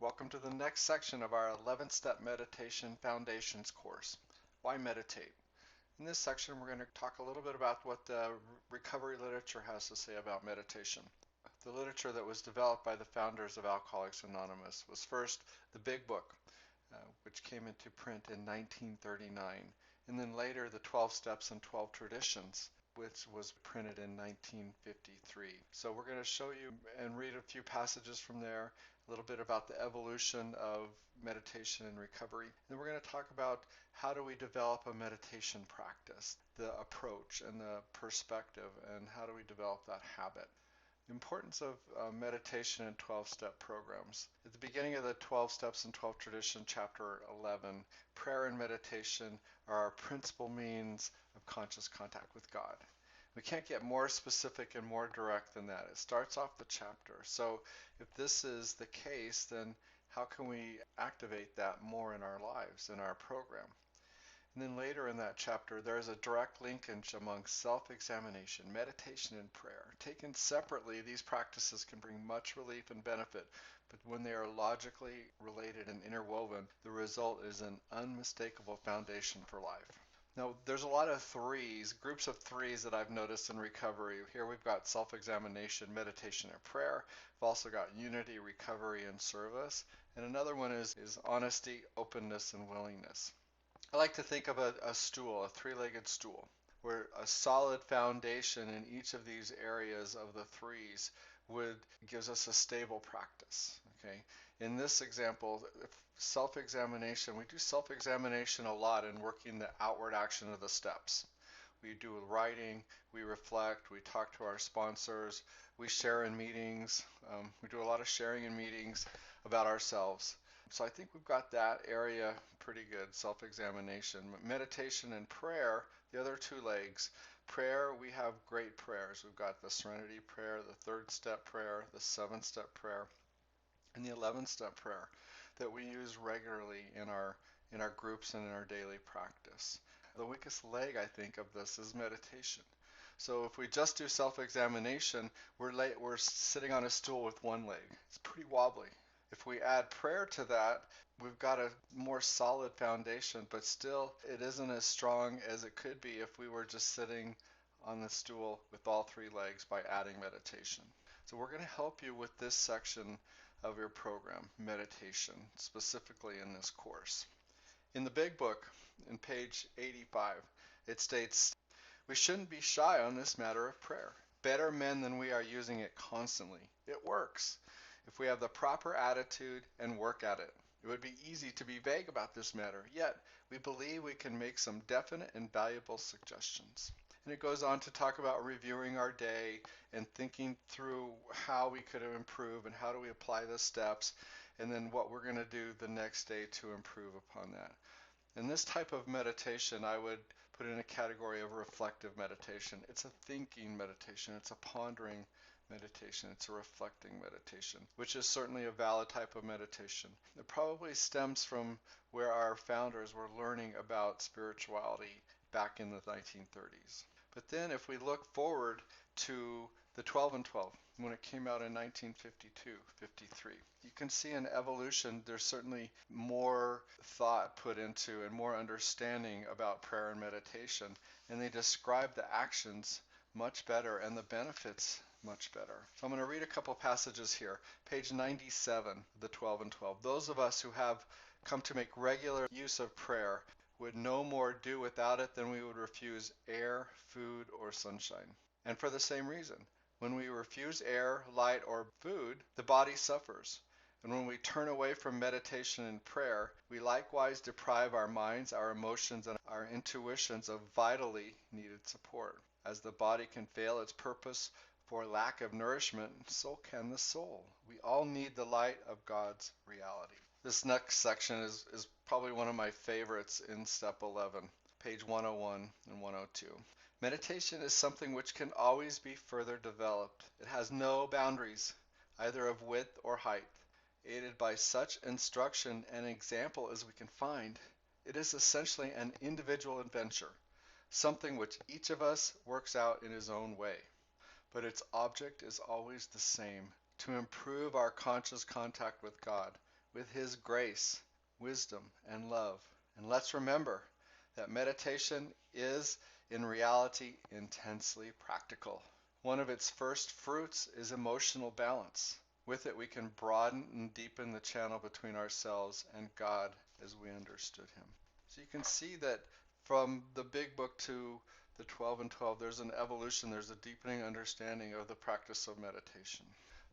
Welcome to the next section of our 11-step meditation foundations course. Why meditate? In this section, we're going to talk a little bit about what the recovery literature has to say about meditation. The literature that was developed by the founders of Alcoholics Anonymous was first the Big Book, which came into print in 1939, and then later the 12 Steps and 12 Traditions, which was printed in 1953. So we're going to show you and read a few passages from there, a little bit about the evolution of meditation and recovery. And we're going to talk about how do we develop a meditation practice, the approach and the perspective, and how do we develop that habit. The importance of meditation and 12-step programs. At the beginning of the 12 Steps and 12 Tradition, chapter 11, prayer and meditation are our principal means of conscious contact with God. We can't get more specific and more direct than that. It starts off the chapter. So if this is the case, then how can we activate that more in our lives, in our program? And then later in that chapter, there is a direct linkage among self-examination, meditation, and prayer. Taken separately, these practices can bring much relief and benefit, but when they are logically related and interwoven, the result is an unmistakable foundation for life. Now, there's a lot of threes, groups of threes that I've noticed in recovery. Here we've got self-examination, meditation, and prayer. We've also got unity, recovery, and service. And another one is honesty, openness, and willingness. I like to think of a stool, a three-legged stool, where a solid foundation in each of these areas of the threes gives us a stable practice. Okay. In this example, self-examination, we do self-examination a lot in working the outward action of the steps. We do writing, we reflect, we talk to our sponsors, we share in meetings. We do a lot of sharing in meetings about ourselves. So I think we've got that area pretty good, self-examination. Meditation and prayer, the other two legs. Prayer, we have great prayers. We've got the Serenity Prayer, the third step prayer, the 7-step prayer, and the 11-step prayer that we use regularly in our groups and in our daily practice. The weakest leg, I think, of this is meditation. So if we just do self-examination, we're sitting on a stool with one leg. It's pretty wobbly. If we add prayer to that, we've got a more solid foundation, but still it isn't as strong as it could be if we were just sitting on the stool with all three legs by adding meditation. So we're going to help you with this section of your program, meditation, specifically in this course. In the Big Book, in page 85, it states, "We shouldn't be shy on this matter of prayer. Better men than we are using it constantly. It works if we have the proper attitude and work at it. It would be easy to be vague about this matter, yet we believe we can make some definite and valuable suggestions." And it goes on to talk about reviewing our day and thinking through how we could improve and how do we apply the steps, and then what we're going to do the next day to improve upon that. And this type of meditation I would put in a category of reflective meditation. It's a thinking meditation. It's a pondering meditation. It's a reflecting meditation, which is certainly a valid type of meditation. It probably stems from where our founders were learning about spirituality back in the 1930s. But then if we look forward to the 12 and 12, when it came out in 1952, 53, you can see an evolution. There's certainly more thought put into and more understanding about prayer and meditation, and they describe the actions much better and the benefits much better. So I'm going to read a couple passages here. Page 97, the 12 and 12. "Those of us who have come to make regular use of prayer would no more do without it than we would refuse air, food, or sunshine. And for the same reason, when we refuse air, light, or food, the body suffers. And when we turn away from meditation and prayer, we likewise deprive our minds, our emotions, and our intuitions of vitally needed support. As the body can fail its purpose for lack of nourishment, so can the soul. We all need the light of God's reality." This next section is probably one of my favorites in Step 11, page 101 and 102. "Meditation is something which can always be further developed. It has no boundaries, either of width or height. Aided by such instruction and example as we can find, it is essentially an individual adventure, something which each of us works out in his own way. But its object is always the same, to improve our conscious contact with God, with His grace, wisdom, and love. And let's remember that meditation is, in reality, intensely practical. One of its first fruits is emotional balance. With it, we can broaden and deepen the channel between ourselves and God as we understood Him. So you can see that from the big book to the 12 and 12, there's an evolution, there's a deepening understanding of the practice of meditation.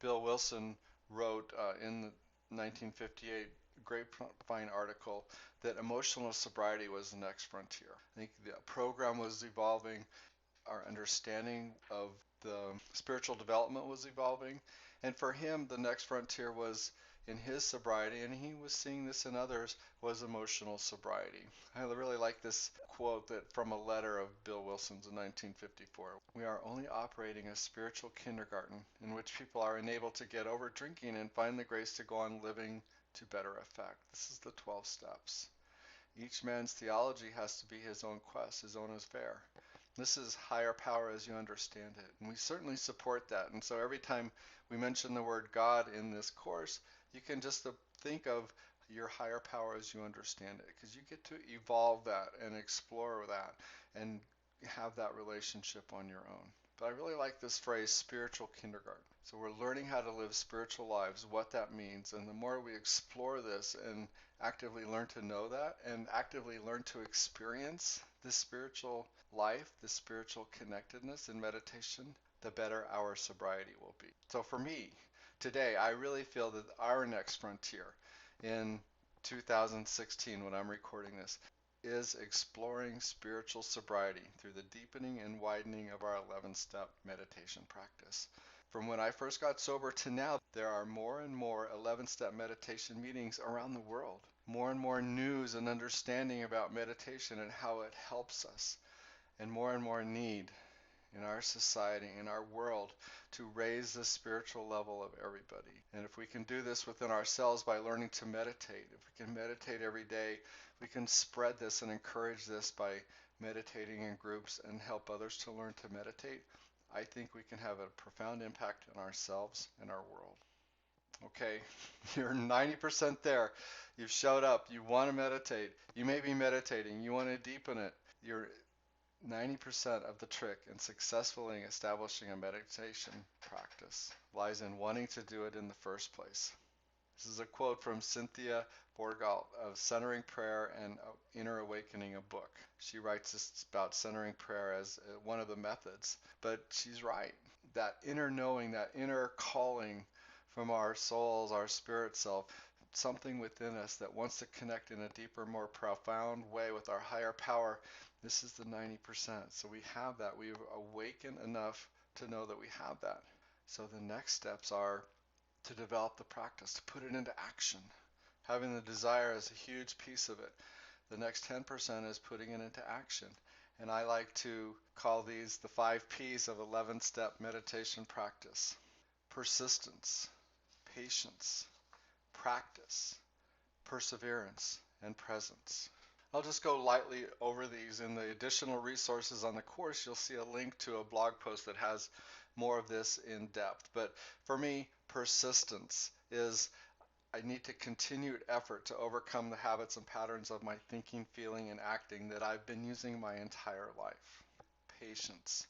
Bill Wilson wrote in 1958 grapevine article that emotional sobriety was the next frontier. I think the program was evolving, our understanding of the spiritual development was evolving, and for him the next frontier was in his sobriety, and he was seeing this in others, was emotional sobriety. I really like this quote that from a letter of Bill Wilson's in 1954. We are only operating a spiritual kindergarten in which people are enabled to get over drinking and find the grace to go on living to better effect. This is the 12 steps. Each man's theology has to be his own quest, his own affair. This is higher power as you understand it. And we certainly support that. And so every time we mention the word God in this course, you can just think of your higher power as you understand it, because you get to evolve that and explore that and have that relationship on your own. But I really like this phrase, spiritual kindergarten. So we're learning how to live spiritual lives, what that means. And the more we explore this and actively learn to know that and actively learn to experience this spiritual life, this spiritual connectedness in meditation, the better our sobriety will be. So for me, today, I really feel that our next frontier in 2016, when I'm recording this, is exploring spiritual sobriety through the deepening and widening of our 11-step meditation practice. From when I first got sober to now, there are more and more 11-step meditation meetings around the world. More and more news and understanding about meditation and how it helps us, and more need in our society, in our world, to raise the spiritual level of everybody. And if we can do this within ourselves by learning to meditate, if we can meditate every day, we can spread this and encourage this by meditating in groups and help others to learn to meditate. I think we can have a profound impact on ourselves and our world. Okay, you're 90% there. You've showed up. You want to meditate. You may be meditating. You want to deepen it. You're 90% of the trick in successfully establishing a meditation practice lies in wanting to do it in the first place. This is a quote from Cynthia Borgalt of Centering Prayer and Inner Awakening, a book. She writes this about centering prayer as one of the methods, but she's right. That inner knowing, that inner calling from our souls, our spirit self, something within us that wants to connect in a deeper, more profound way with our higher power. This is the 90%. So we have that. We've awakened enough to know that we have that. So the next steps are to develop the practice, to put it into action. Having the desire is a huge piece of it. The next 10% is putting it into action. And I like to call these the 5 P's of 11-step meditation practice. Persistence, patience, practice, perseverance, and presence. I'll just go lightly over these. In the additional resources on the course, you'll see a link to a blog post that has more of this in depth. But for me, persistence is I need to continued effort to overcome the habits and patterns of my thinking, feeling, and acting that I've been using my entire life. Patience.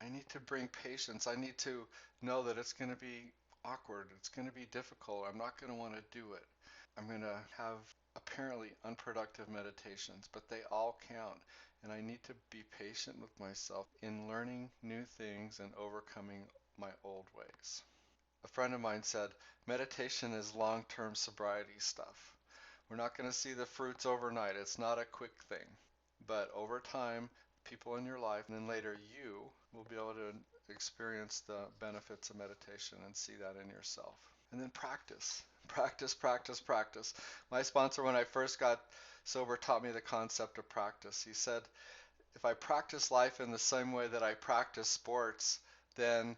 I need to bring patience. I need to know that it's going to be awkward. It's going to be difficult. I'm not going to want to do it. I'm going to have apparently unproductive meditations, but they all count. And I need to be patient with myself in learning new things and overcoming my old ways. A friend of mine said, meditation is long-term sobriety stuff. We're not going to see the fruits overnight. It's not a quick thing. But over time, people in your life, and then later you, will be able to experience the benefits of meditation and see that in yourself. And then practice. Practice, practice, practice. My sponsor, when I first got sober, taught me the concept of practice. He said, if I practice life in the same way that I practice sports, then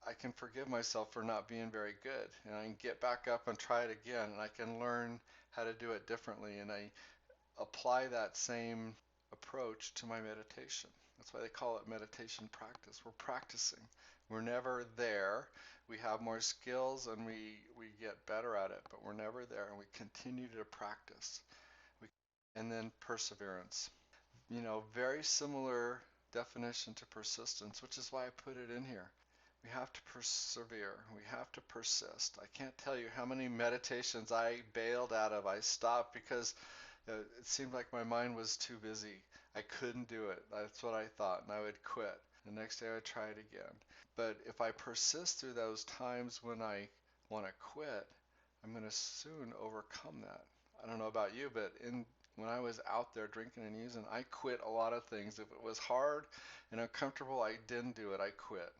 I can forgive myself for not being very good, and I can get back up and try it again, and I can learn how to do it differently, and I apply that same approach to my meditation. That's why they call it meditation practice. We're practicing. We're never there. We have more skills and we get better at it, but we're never there and we continue to practice. We, and then perseverance. Very similar definition to persistence, which is why I put it in here. We have to persevere. We have to persist. I can't tell you how many meditations I bailed out of. I stopped because it seemed like my mind was too busy. I couldn't do it. That's what I thought, and I would quit. The next day I would try it again. But if I persist through those times when I want to quit, I'm going to soon overcome that. I don't know about you, but when I was out there drinking and using, I quit a lot of things. If it was hard and uncomfortable, I didn't do it. I quit.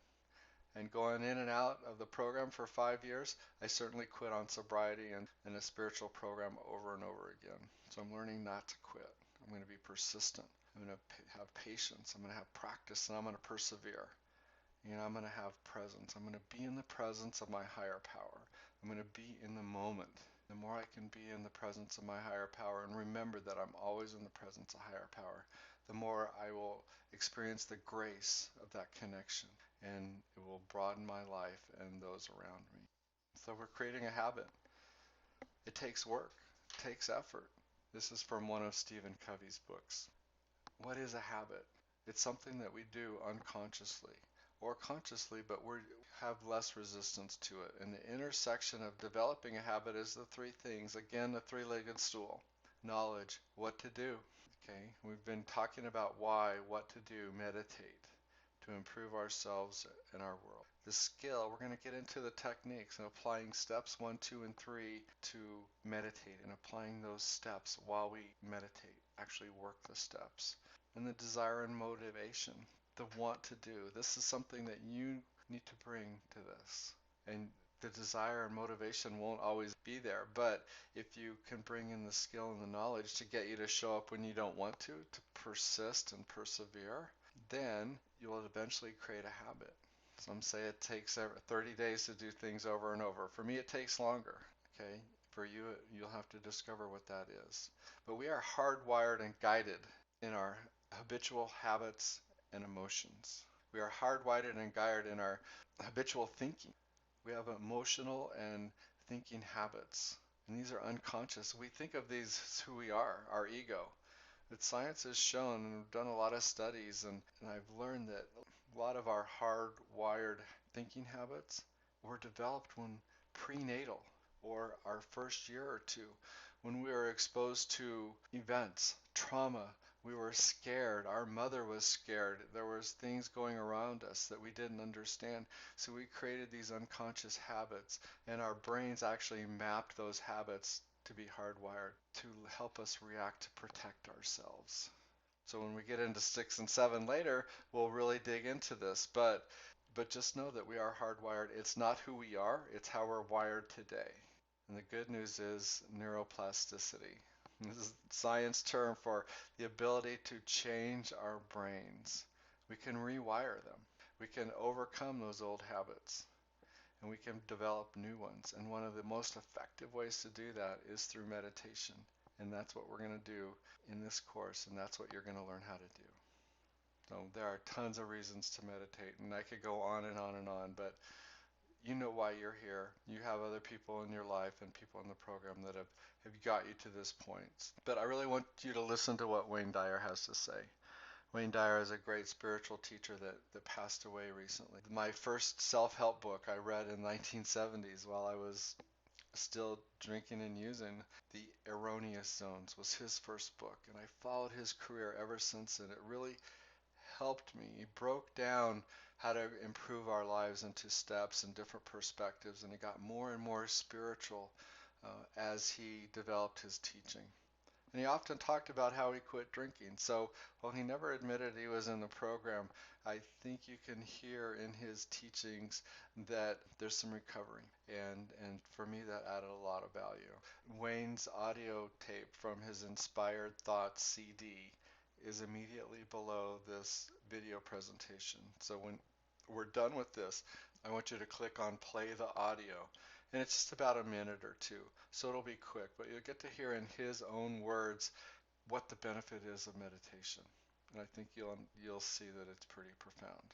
And going in and out of the program for 5 years, I certainly quit on sobriety and a spiritual program over and over again. So I'm learning not to quit. I'm going to be persistent. I'm going to have patience. I'm going to have practice, and I'm going to persevere. I'm going to have presence. I'm going to be in the presence of my higher power. I'm going to be in the moment. The more I can be in the presence of my higher power and remember that I'm always in the presence of higher power, the more I will experience the grace of that connection, and it will broaden my life and those around me. So we're creating a habit. It takes work. It takes effort. This is from one of Stephen Covey's books. What is a habit? It's something that we do unconsciously or consciously, but we have less resistance to it. And the intersection of developing a habit is the three things. Again, the three-legged stool. Knowledge, what to do. Okay, we've been talking about why, what to do, meditate to improve ourselves and our world. The skill, we're going to get into the techniques and applying steps 1, 2, and 3 to meditate and applying those steps while we meditate. Actually work the steps. And the desire and motivation, the want to do. This is something that you need to bring to this. And the desire and motivation won't always be there, but if you can bring in the skill and the knowledge to get you to show up when you don't want to persist and persevere, then you will eventually create a habit. Some say it takes 30 days to do things over and over. For me, it takes longer. Okay, for you, you'll have to discover what that is. But we are hardwired and guided in our habitual habits and emotions. We are hardwired and guided in our habitual thinking. We have emotional and thinking habits, and these are unconscious. We think of these as who we are, our ego. But science has shown, and we've done a lot of studies, and I've learned that a lot of our hardwired thinking habits were developed when prenatal or our first year or two, when we were exposed to events, trauma. We were scared. Our mother was scared. There was things going around us that we didn't understand. So we created these unconscious habits, and our brains actually mapped those habits to be hardwired to help us react to protect ourselves. So when we get into 6 and 7 later, we'll really dig into this. But just know that we are hardwired. It's not who we are, it's how we're wired today. And the good news is neuroplasticity. This is a science term for the ability to change our brains. We can rewire them. We can overcome those old habits and we can develop new ones. And one of the most effective ways to do that is through meditation. And that's what we're going to do in this course, and that's what you're going to learn how to do. So there are tons of reasons to meditate, and I could go on and on and on, but you know why you're here. You have other people in your life and people in the program that have got you to this point. But I really want you to listen to what Wayne Dyer has to say. Wayne Dyer is a great spiritual teacher that passed away recently. My first self-help book I read in the 1970s while I was still drinking and using. The Erroneous Zones was his first book, and I followed his career ever since, and it really helped me. He broke down how to improve our lives into steps and different perspectives, and he got more and more spiritual as he developed his teaching. And he often talked about how he quit drinking. So while he never admitted he was in the program, I think you can hear in his teachings that there's some recovery. And for me, that added a lot of value. Wayne's audio tape from his Inspired Thoughts CD is immediately below this video presentation. So when we're done with this, I want you to click on play the audio. And it's just about a minute or two, so it'll be quick, but you'll get to hear in his own words what the benefit is of meditation. And I think you'll see that it's pretty profound.